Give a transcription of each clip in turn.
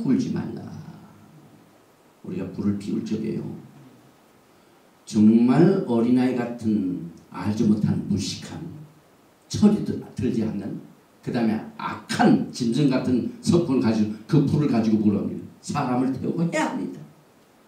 굴지 말라. 우리가 불을 피울 적에요. 정말 어린아이 같은 알지 못한 무식한 철이 들지 않는 그 다음에 악한 짐승 같은 성품을 가지고 그 불을 가지고 뭐랍니까? 사람을 태우고 해야 합니다.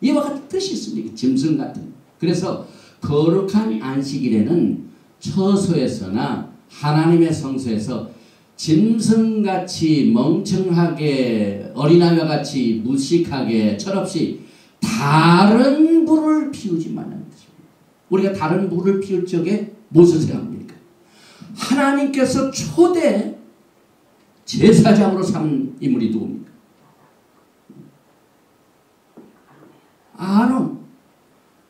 이와 같은 뜻이 있습니다. 짐승 같은. 그래서 거룩한 안식일에는 처소에서나 하나님의 성소에서 짐승같이 멍청하게 어린아이와 같이 무식하게 철없이 다른 불을 피우지 말라는 것입니다. 우리가 다른 불을 피울 적에 무엇을 생각합니까? 하나님께서 초대 제사장으로 삼은 인물이 누굽니까?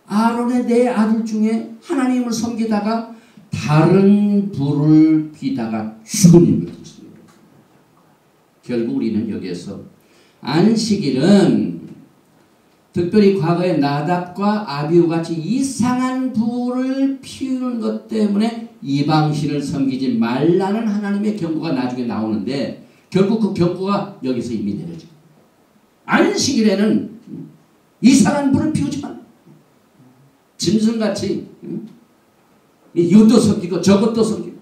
아론의 네 아들 중에 하나님을 섬기다가 다른 불을 피다가 죽은 인물이었습니다. 결국 우리는 여기에서 안식일은 특별히 과거에 나답과 아비후 같이 이상한 불을 피우는 것 때문에 이방신을 섬기지 말라는 하나님의 경고가 나중에 나오는데 결국 그 경고가 여기서 이미 내려져요. 안식일에는 이상한 불을 피우지 말라. 짐승같이 이것도 섬기고 저것도 섬기고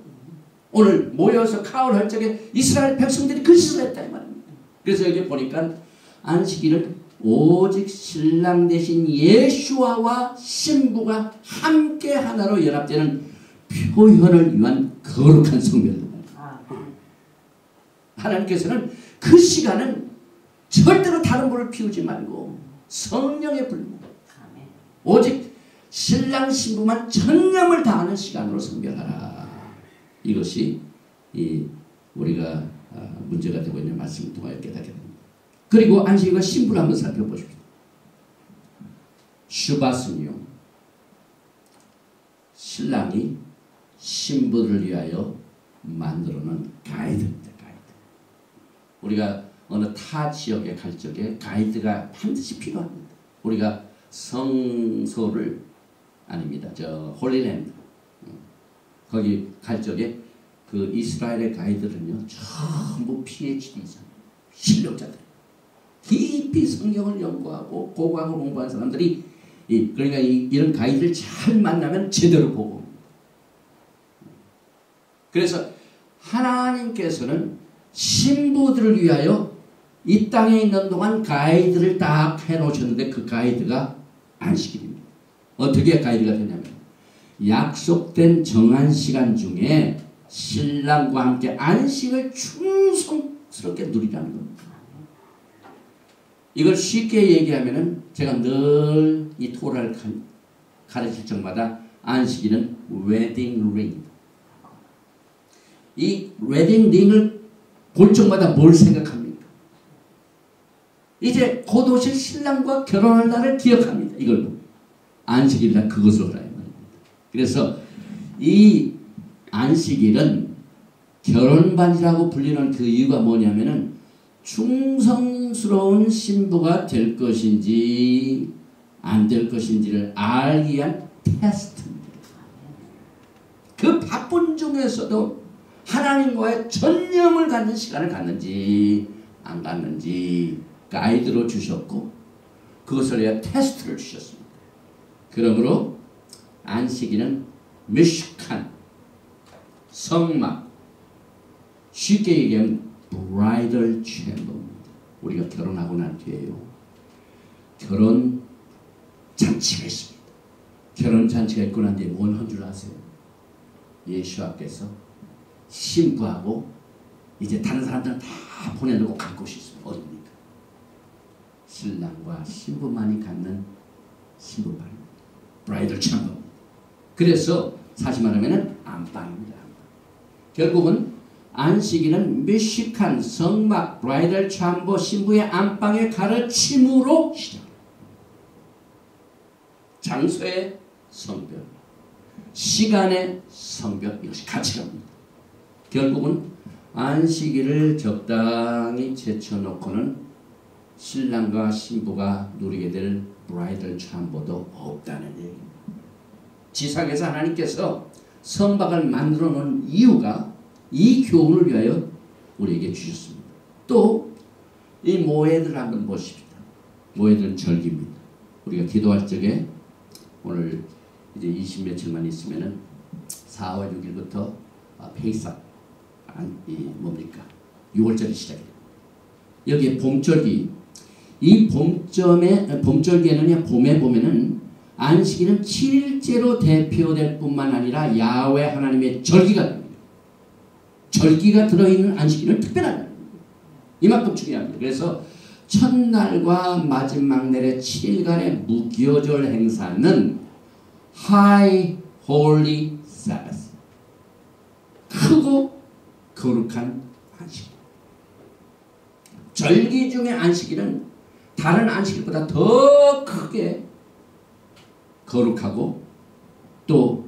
오늘 모여서 카울 할 적에 이스라엘 백성들이 그 짓을 했다 이 말입니다. 그래서 여기 보니까 안식일은 오직 신랑 대신 예수와와 신부가 함께 하나로 연합되는 표현을 위한 거룩한 성별입니다. 하나님께서는 그 시간은 절대로 다른 불을 피우지 말고 성령의 불 오직 신랑 신부만 전념을 다하는 시간으로 성별하라. 이것이 우리가 문제가 되고 있는 말씀을 통하여 깨닫게 됩니다. 그리고 안식일과 신부를 한번 살펴보십시오. 슈바스는요, 신랑이 신부를 위하여 만들어놓은 가이드입니다. 가이드. 우리가 어느 타 지역에 갈 적에 가이드가 반드시 필요합니다. 우리가 성소를 아닙니다. 저 홀리랜드 거기 갈 적에 그 이스라엘의 가이드는요 전부 PhD 이상 실력자들 깊이 성경을 연구하고 고고하고 공부한 사람들이 그러니까 이런 가이드를 잘 만나면 제대로 보고 그래서 하나님께서는 신부들을 위하여 이 땅에 있는 동안 가이드를 딱 해놓으셨는데 그 가이드가 안식일입니다. 어떻게 가이드가 되냐면 약속된 정한 시간 중에 신랑과 함께 안식을 충성스럽게 누리라는 겁니다. 이걸 쉽게 얘기하면은 제가 늘 이 토라를 가르칠 적마다 안식일은 웨딩 링. 이 웨딩 링을 볼 적마다 뭘 생각합니까? 이제 곧 오실 신랑과 결혼할 날을 기억합니다. 이걸 안식일날 그것을 하라. 그래서 이 안식일은 결혼반이라고 불리는 그 이유가 뭐냐면은 충성스러운 신부가 될 것인지 안 될 것인지를 알기 위한 테스트입니다. 그 바쁜 중에서도 하나님과의 전념을 갖는 시간을 갖는지 안 갖는지 가이드로 주셨고 그것을 위해 테스트를 주셨습니다. 그러므로 안식일은 미식한 성막 쉽게 얘기하면 브라이덜 챔버입니다. 우리가 결혼하고 난 뒤에요. 결혼 잔치가 있습니다. 결혼 잔치가 있고 난 뒤에 뭘 한 줄 아세요? 예수님께서 신부하고 이제 다른 사람들은 다 보내놓고 갈 곳이 있습니다. 어디입니까? 신랑과 신부만이 갖는 신부방 브라이덜 챔버. 그래서 사실 말하면 안방입니다. 결국은 안식일은 미식한 성막 브라이덜 챔버 신부의 안방의 가르침으로 시작. 장소의 성별, 시간의 성별 이것이 같이 갑니다. 결국은 안식일을 적당히 제쳐놓고는 신랑과 신부가 누리게 될 브라이덜 챔버도 없다는 얘기입니다. 지상에서 하나님께서 성막을 만들어 놓은 이유가 이 교훈을 위하여 우리에게 주셨습니다. 또 이 모에드를 한번 보십시다. 모에드는 절기입니다. 우리가 기도할 적에 오늘 이제 20몇 층만 있으면은 4월 6일부터 페이삭 뭡니까? 6월절이 시작해요. 여기에 봄절기, 이 봄절기에는 봄에 보면은 안식일은 7일째로 대표될 뿐만 아니라 야훼 하나님의 절기가 됩니다. 절기가 들어있는 안식일은 특별한 이만큼 중요합니다. 그래서 첫날과 마지막 날의 7일간의 무교절 행사는 High Holy Sabbath, 크고 거룩한 안식일. 절기 중의 안식일은 다른 안식일보다 더 크게 거룩하고 또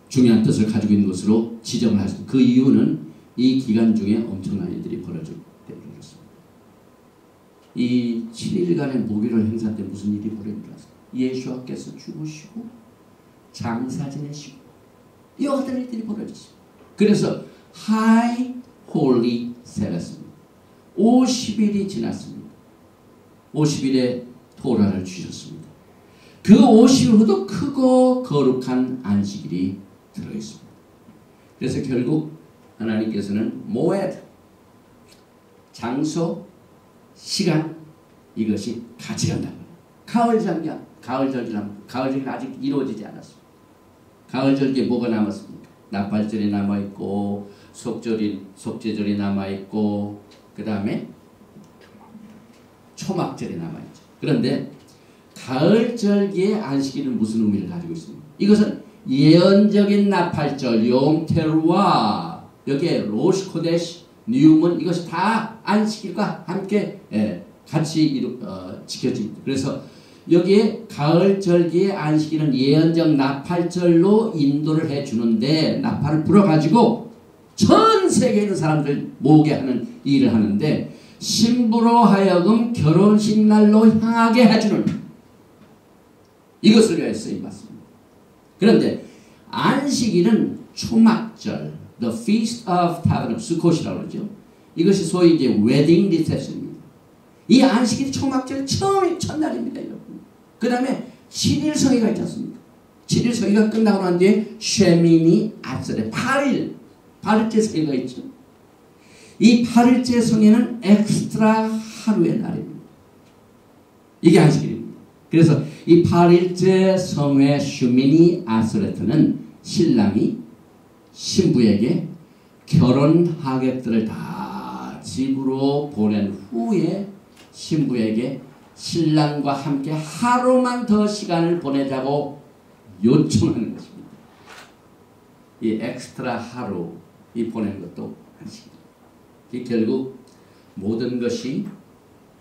중요한 뜻을 가지고 있는 것으로 지정을 하십니다. 그 이유는 이 기간 중에 엄청난 일들이 벌어지기 때문에 그렇습니다. 이 7일간의 무교절 행사 때 무슨 일이 벌어진 줄 아세요? 예수께서 죽으시고 장사 지내시고 이와 같은 일들이 벌어졌습니다. 그래서 High Holy Sabbath입니다. 50일이 지났습니다. 50일에 토라를 주셨습니다. 그 50일 후도 크고 거룩한 안식일이 들어있습니다. 그래서 결국 하나님께서는 모에드, 장소, 시간, 이것이 같이 간다는 거예요. 가을절기는 아직 이루어지지 않았습니다. 가을절기에 뭐가 남았습니까? 나팔절이 남아있고 속죄절이 남아있고 그 다음에 초막절이 남아있죠. 그런데 가을절기의 안식일은 무슨 의미를 가지고 있습니까? 이것은 예언적인 나팔절, 용테루와 여기에 로시코데시, 뉴문 이것이 다 안식일과 함께 같이 지켜집니다. 그래서 여기에 가을절기의 안식일은 예언적 나팔절로 인도를 해주는데 나팔을 불어가지고 전 세계에 있는 사람들 모으게 하는 일을 하는데 신부로 하여금 결혼식 날로 향하게 해주는 이것을 위해 쓰임받습니다. 그런데 안식일은 초막절, The Feast of Tabernacles, 수콧이라고 그러죠. 이것이 소위 이제 웨딩 리셉션입니다. 이 안식일이 초막절 첫날입니다. 그 다음에 7일 성회가 있지 않습니까? 7일 성회가 끝나고 난 뒤에 쉐미니 아스레 8일째 성회가 있죠. 이 8일째 성회는 엑스트라 하루의 날입니다. 이게 안식일입니다. 그래서 이 8일째 성회 슈미니 아스레트는 신랑이 신부에게 결혼 하객들을 다 집으로 보낸 후에 신부에게 신랑과 함께 하루만 더 시간을 보내자고 요청하는 것입니다. 이 엑스트라 하루 이 보내는 것도 안식일입니다. 결국 모든 것이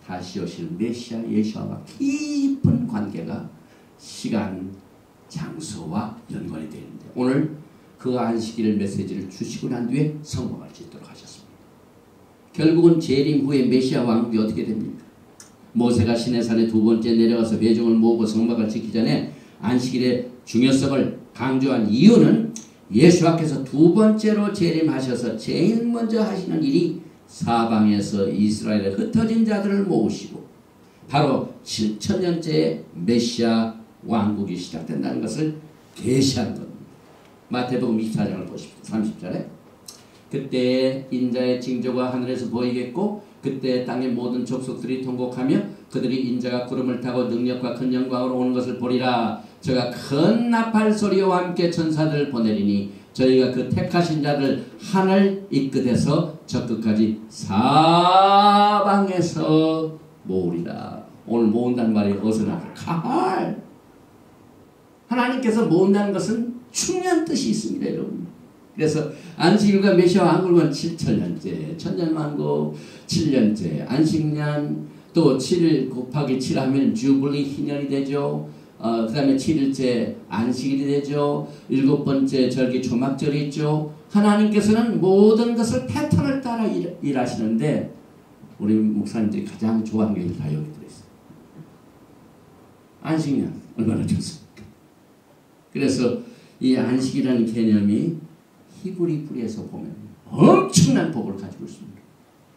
다시 오실 메시아 예수와 깊은 관계가 시간, 장소와 연관이 되는데 오늘 그 안식일 메시지를 주시고 난 뒤에 성공할 수 있도록 하셨습니다. 결국은 재림 후에 메시아 왕국이 어떻게 됩니까? 모세가 시내산에 두 번째 내려가서 회중을 모으고 성막을 지키기 전에 안식일의 중요성을 강조한 이유는 예수께서 두 번째로 재림하셔서 제일 먼저 하시는 일이 사방에서 이스라엘에 흩어진 자들을 모으시고 바로 7천년째 메시아 왕국이 시작된다는 것을 계시한 겁니다. 마태복음 24장을 보십시오. 30절에 그때 인자의 징조가 하늘에서 보이겠고 그때 땅의 모든 족속들이 통곡하며 그들이 인자가 구름을 타고 능력과 큰 영광으로 오는 것을 보리라. 저가 큰 나팔 소리와 함께 천사들을 보내리니 저희가 그 택하신 자들 하늘 이끝에서 저 끝까지 사방에서 모으리라. 오늘 모은다는 말이 어디서 나와요? 가을. 하나님께서 모은다는 것은 중요한 뜻이 있습니다, 여러분. 그래서 안식일과 메시아 왕국은 7천년째, 천년왕국 7년째, 안식년 또 7일 곱하기 7 하면 주블리 희년이 되죠. 그 다음에 7일째 안식일이 되죠. 7번째 절기 초막절이 있죠. 하나님께서는 모든 것을 패턴을 따라 일하시는데 우리 목사님들이 가장 좋아하는 게 다 여기 들어있어요. 안식년 얼마나 좋습니까? 그래서 이 안식이라는 개념이 히브리 뿌리에서 보면 엄청난 복을 가지고 있습니다.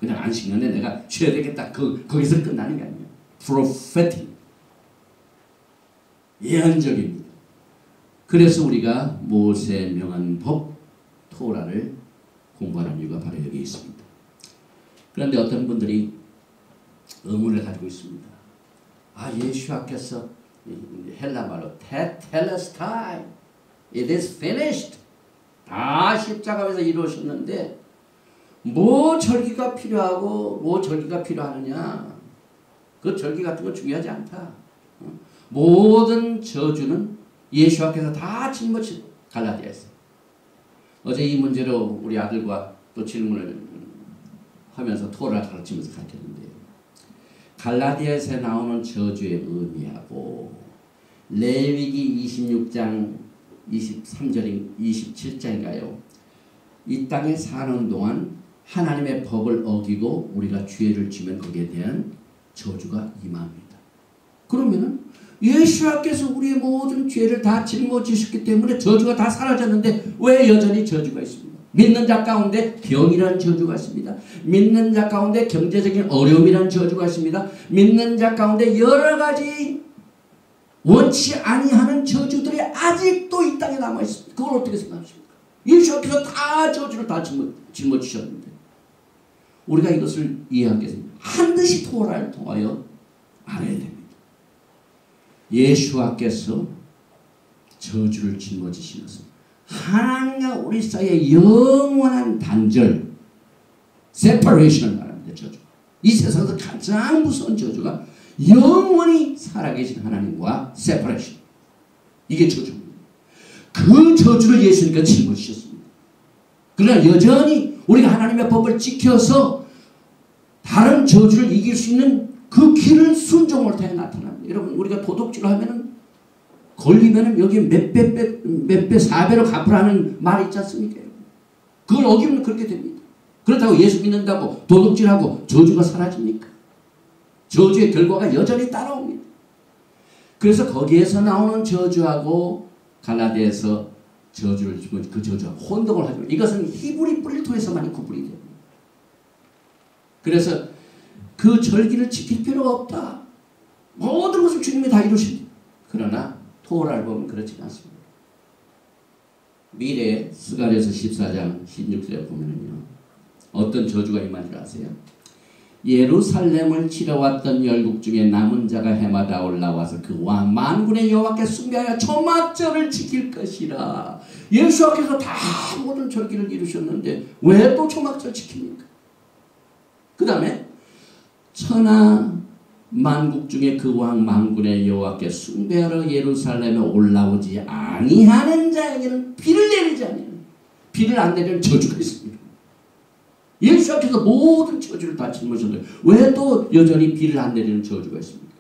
그냥 안식년에 내가 쉬어야 되겠다. 거기서 끝나는 게 아니에요. prophetic. 예언적입니다. 그래서 우리가 모세 명한 법 토라를 공부하는 이유가 바로 여기 있습니다. 그런데 어떤 분들이 의문을 가지고 있습니다. 아, 예수님께서 헬라말로 tetelestai, it is finished. 다 십자가에서 이루어졌는데 뭐 절기가 필요하고 뭐 절기가 필요하느냐. 그 절기 같은 거 중요하지 않다. 모든 저주는 예수님께서 다 짊어지고 갈라디아에서. 어제 이 문제로 우리 아들과 또 질문을 하면서 토라를 가르치면서 가르쳤는데 갈라디아에서 나오는 저주의 의미하고 레위기 26장 23절인 27장인가요? 이 땅에 사는 동안 하나님의 법을 어기고 우리가 죄를 지면 거기에 대한 저주가 임합니다. 그러면은 예수님께서 우리의 모든 죄를 다 짊어지셨기 때문에 저주가 다 사라졌는데 왜 여전히 저주가 있습니다. 믿는 자 가운데 병이라는 저주가 있습니다. 믿는 자 가운데 경제적인 어려움이라는 저주가 있습니다. 믿는 자 가운데 여러 가지 원치 아니하는 저주들이 아직도 이 땅에 남아 있습니다. 그걸 어떻게 생각하십니까? 예수님께서 다 저주를 다 짊어지셨는데 우리가 이것을 이해하기 위해서 반드시 토라를 통하여 알아야 됩니다. 예수님께서 저주를 짊어지신 것은 하나님과 우리 사이의 영원한 단절, separation을 말합니다. 저주. 이 세상에서 가장 무서운 저주가 영원히 살아계신 하나님과 separation. 이게 저주입니다. 그 저주를 예수님께서 짊어지셨습니다. 그러나 여전히 우리가 하나님의 법을 지켜서 다른 저주를 이길 수 있는 그 길을 순종을 통해 나타납니다. 여러분, 우리가 도둑질을 하면은 걸리면은 여기 몇 배 4배로 갚으라는 말이 있지 않습니까? 그걸 어기면 그렇게 됩니다. 그렇다고 예수 믿는다고 도둑질하고 저주가 사라집니까? 저주의 결과가 여전히 따라옵니다. 그래서 거기에서 나오는 저주하고 갈라디아에서 저주를 그 저주와 혼동을 하죠. 이것은 히브리 뿌리를 통해서만 구분이 됩니다. 그래서 그 절기를 지킬 필요가 없다. 모든 것을 주님이 다 이루십니다. 그러나 토라를 보면 그렇지 않습니다. 미래에 스가랴서 14장 16절에 보면요. 어떤 저주가 임한 줄 아세요? 예루살렘을 치러왔던 열국 중에 남은 자가 해마다 올라와서 그 왕 만군의 여호와께 숭배하여 초막절을 지킬 것이라. 예수께서 다 모든 절기를 이루셨는데 왜 또 초막절 지킵니까? 그 다음에 천하 만국 중에 그 왕 만군의 여호와께 숭배하러 예루살렘에 올라오지 아니하는 자에게는 비를 내리지 아니하는, 비를 안 내리는 저주가 있습니다. 예수께서 모든 저주를 다 짊어졌는데 왜 또 여전히 비를 안 내리는 저주가 있습니까?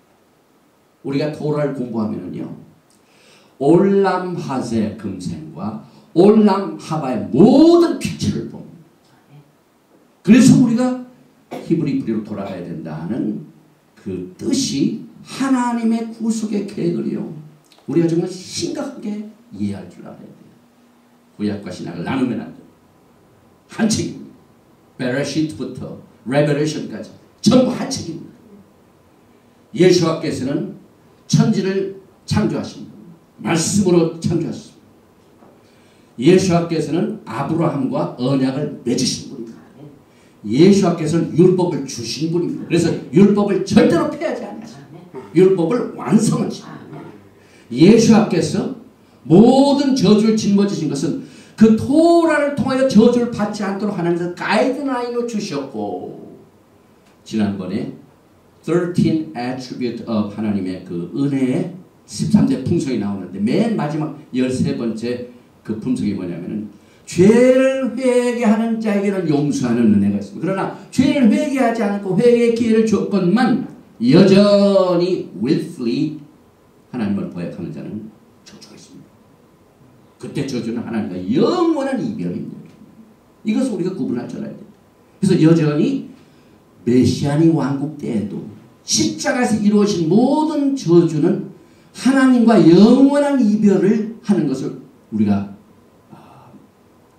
우리가 토라를 공부하면은요, 올람하세 금생과 올람하바의 모든 빛을 봅니다. 그래서 우리가 히브리 뿌리로 돌아가야 된다는 그 뜻이 하나님의 구속의 계획을요, 우리가 정말 심각하게 이해할 줄 알아야 돼요. 구약과 신약을 나누면 안 돼요. 한 책입니다. 베레시트부터 레벨레이션까지 전부 한 책입니다. 예수께서는 천지를 창조하십니다. 말씀으로 창조하십니다. 예수께서는 아브라함과 언약을 맺으신 분입니다. 예수께서는 율법을 주신 분입니다. 그래서 율법을 절대로 폐하지 않으십니다. 율법을 완성하십니다. 예수께서 모든 저주를 짊어지신 것은 그 토라를 통하여 저주를 받지 않도록 하나님께서 가이드라인을 주셨고, 지난번에 13 attribute of 하나님의 그 은혜의 13대 풍성이 나오는데 맨 마지막 13번째 그 품성이 뭐냐면은 죄를 회개하는 자에게는 용서하는 은혜가 있습니다. 그러나 죄를 회개하지 않고 회개의 기회를 줬건만 여전히 willfully 하나님을 거역하는 자는 저주가 있습니다. 그때 저주는 하나님과 영원한 이별입니다. 이것을 우리가 구분할 줄 알아야 돼요. 그래서 여전히 메시아니 왕국 때에도 십자가에서 이루어진 모든 저주는 하나님과 영원한 이별을 하는 것을 우리가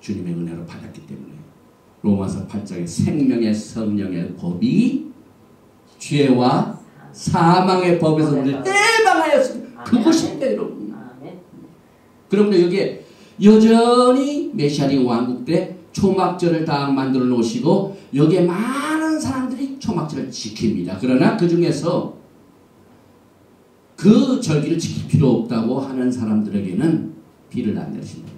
주님의 은혜로 받았기 때문에 로마서 8장에 생명의 성령의 법이 죄와 사망의 법에서 우리를 해방하였습니다. 그것입니다, 여러분. 그러므로 여기에 여전히 메시아의 왕국 때 초막절을 다 만들어 놓으시고 여기에 많은 사람들이 초막절을 지킵니다. 그러나 그 중에서 그 절기를 지킬 필요 없다고 하는 사람들에게는 비를 안 내리신다.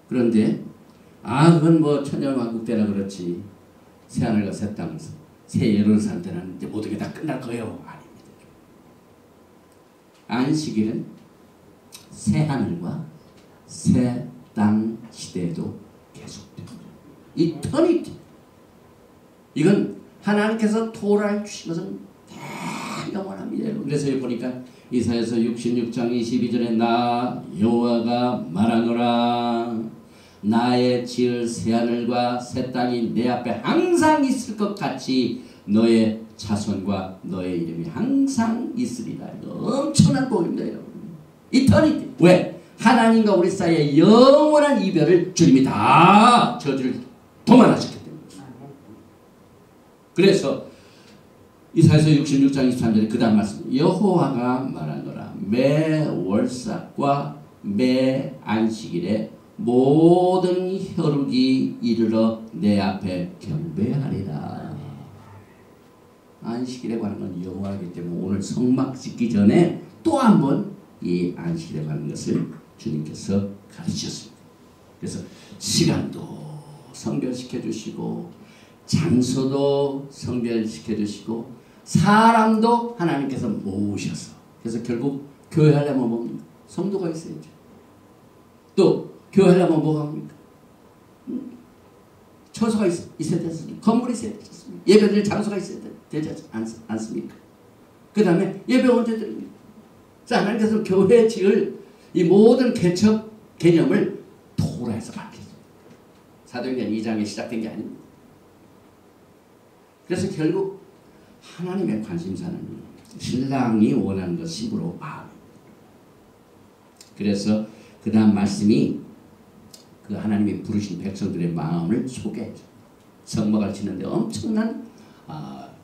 그런데 그건 뭐 천년왕국 때나 그렇지, 새하늘과 새 땅에서 새 예루살렘 때는 이제 모든 게 다 끝날 거예요. 아닙니다. 안식일은 새하늘과 새 땅 시대에도 계속됩니다. 이터니티. 이건 하나님께서 토라를 주신 것은 다 영원합니다. 그래서 여기 보니까 이사야서 66장 22절에 나 여호와가 말하노라 나의 지을 새하늘과 새 땅이 내 앞에 항상 있을 것 같이 너의 자손과 너의 이름이 항상 있으리라. 엄청난 복입니다, 여러분. 이터니티. 왜? 하나님과 우리 사이의 영원한 이별을 주님이 다 저주를 도만하셨기 때문에. 그래서 이사야서 66장 23절에 그 다음 말씀, 여호와가 말하노라 매 월삭과 매 안식일에 모든 혈육이 이르러 내 앞에 경배하리라. 안식일에 관한 건 영원하기 때문에 오늘 성막 짓기 전에 또 한 번 이 안식일에 관한 것을 주님께서 가르치셨습니다. 그래서 시간도 성별시켜 주시고 장소도 성별시켜 주시고 사람도 하나님께서 모으셔서, 그래서 결국 교회 하려면 뭡니까? 성도가 있어야죠. 또 교회 하려면 뭐가 합니까? 처소가 있어야 되겠습니까? 건물이 있어야 되겠습니까? 예배드릴 장소가 있어야 되지 않습니까? 그 다음에 예배 언제 드립니까? 자, 하나님께서 교회 지을 이 모든 개척 개념을 토라에서 밝혔습니다. 사도행전 2장에 시작된 게 아닙니다. 그래서 결국 하나님의 관심사는 신랑이 원하는 것이므로 마음입니다. 그래서 그 다음 말씀이 그 하나님이 부르신 백성들의 마음을 소개해줘. 성막을 짓는데 엄청난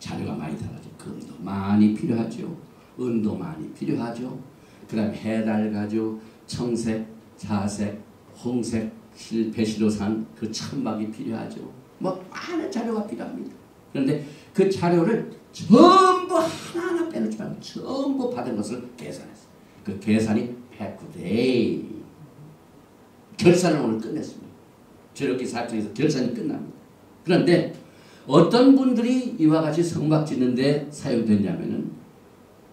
자료가 많이 들어가죠. 금도 많이 필요하죠. 은도 많이 필요하죠. 그 다음에 해달가죽, 청색, 자색, 홍색, 배실로산 그 천막이 필요하죠. 뭐 많은 자료가 필요합니다. 그런데 그 자료를 전부 하나하나 빼놓지 말고 전부 받은 것을 계산했어요. 그 계산이 109데이. 결산을 오늘 끝냈습니다. 주력기 4장에서 결산이 끝납니다. 그런데 어떤 분들이 이와 같이 성막 짓는데 사용됐냐면은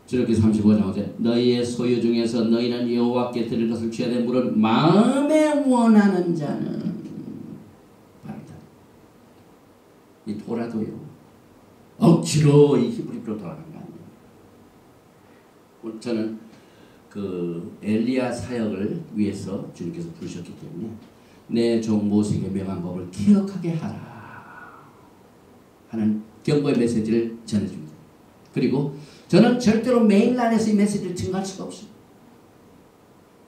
주력기 35장 5절 너희의 소유 중에서 너희는 여호와께 드릴 것을 취하되 물을 마음에 원하는 자는 바랍니다. 이 토라도요 억지로 이 히브리로 돌아간 거 아니에요. 저는 그 엘리야 사역을 위해서 주님께서 부르셨기 때문에 내 종 모세에게 명한 법을 기억하게 하라 하는 경고의 메시지를 전해줍니다. 그리고 저는 절대로 메인 라인에서 이 메시지를 증거할 수가 없어요.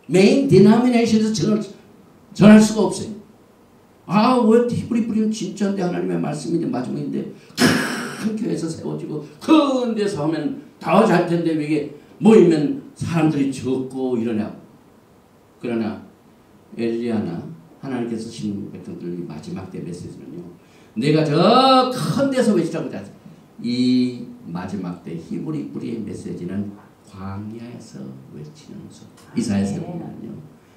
메인 디노미네이션에서 전할 수가 없어요. 왜 히브리 뿌리는 진짜인데 하나님의 말씀인데 마지막인데 큰 교회에서 세워지고 큰 데서 하면 더 잘 텐데 왜 이게 모이면 사람들이 적고 이러냐고. 그러나 엘리야나 하나님께서 신 백성들이 마지막 때 메시지는요. 내가 저 큰 데서 외치라고 하지. 이 마지막 때 히브리 뿌리의 메시지는 광야에서 외치는 소리. 이사야서 보면요.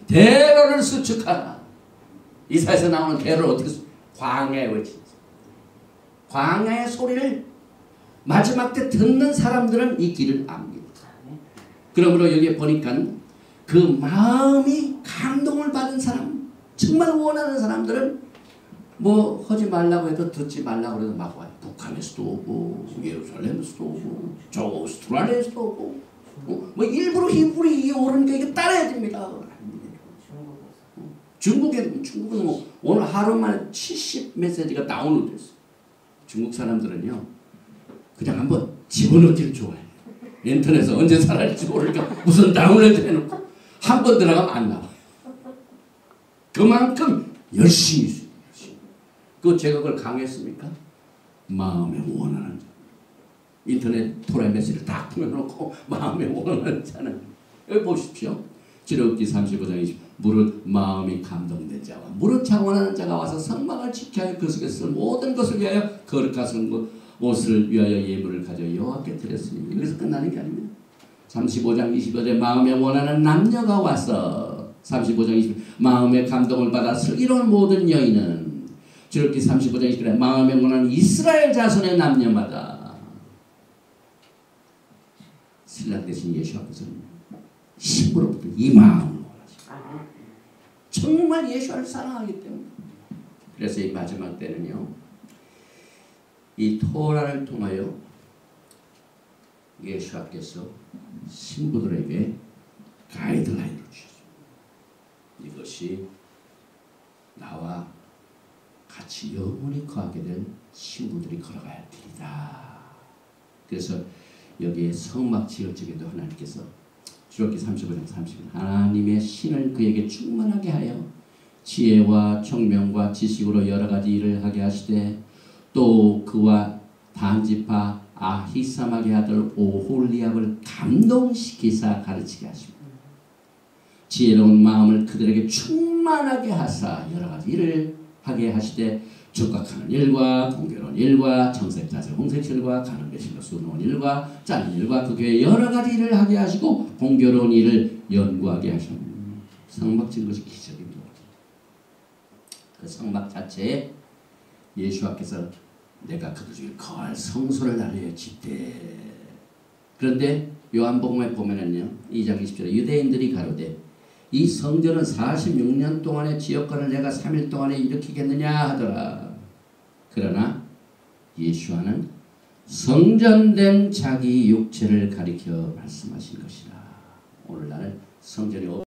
대로를 수축하라. 이사야서 나오는 대로를 어떻게 광야에 외치는 소리. 광야의 소리를 마지막 때 듣는 사람들은 이 길을 압니다. 그러므로 여기에 보니까 그 마음이 감동을 받은 사람, 정말 원하는 사람들은 뭐 하지 말라고 해도 듣지 말라고 해도 막 와요. 북한에서도 오고 예루살렘에서도 오고 저 오스트랄리아에서도 오고 뭐 일부러 히브리 오르니까 이게 따라야 됩니다. 중국은 뭐 오늘 하루 만에 70 메시지가 다운로드됐어요. 중국 사람들은요 그냥 한번 집어넣기를 좋아해요. 인터넷에 언제 사라질지 모르니까 무슨 다운로드 해놓고 한 번 들어가면 안 나와. 그만큼 열심히 있어요. 제가 그걸 강요했습니까? 마음에 원하는 자. 인터넷 토라이 메시지를 다 풀어놓고 마음에 원하는 자는 여기 보십시오. 출애굽기 35장 20 무릇 마음이 감동된 자와 무릇 창원하는 자가 와서 성막을 지켜야 그 속에 쓸 모든 것을 위하여 거룩한 옷을 위하여 예물을 가져 여호와께 드렸으니 여기서 끝나는 게 아닙니다. 35장 25절 마음에 원하는 남녀가 와서 35장 20 마음의 감동을 받아 슬기로운 모든 여인은 출애굽기 35장 20절에 마음에 원하는 이스라엘 자손의 남녀마다 신랑 대신 예수 앞에서는 신부로부터 이 마음을 원하시고 정말 예수를 사랑하기 때문에 그래서 이 마지막 때는요 이 토라를 통하여 예수께서 신부들에게 가이드라인을 주셨습니다. 이것이 나와 같이 영원히 거하게 될 신부들이 걸어가야 할 길이다. 그래서 여기에 성막 지을 적에도 하나님께서 출애굽기 35장 30절 하나님의 신을 그에게 충만하게 하여 지혜와 총명과 지식으로 여러 가지 일을 하게 하시되 또 그와 단지파 아히사막의 아들 오홀리압을 감동시키사 가르치게 하십니다. 지혜로운 마음을 그들에게 충만하게 하사 여러 가지 일을 하게 하시되 적각하는 일과 공교로운 일과 청색자세 홍색실과 가는 배실로 수놓은 일과 짜는 일과 그 교회 여러 가지 일을 하게 하시고 공교로운 일을 연구하게 하십니다. 성막 지은 것이 기적입니다. 그 성막 자체에 예수께서 내가 그들 중에 거할 성소를 나누어 짓되 그런데 요한복음에 보면은요 2장 20절에 유대인들이 가로되 이 성전은 46년 동안의 지역권을 내가 3일 동안에 일으키겠느냐 하더라. 그러나 예수와는 성전된 자기 육체를 가리켜 말씀하신 것이라. 오늘날 성전이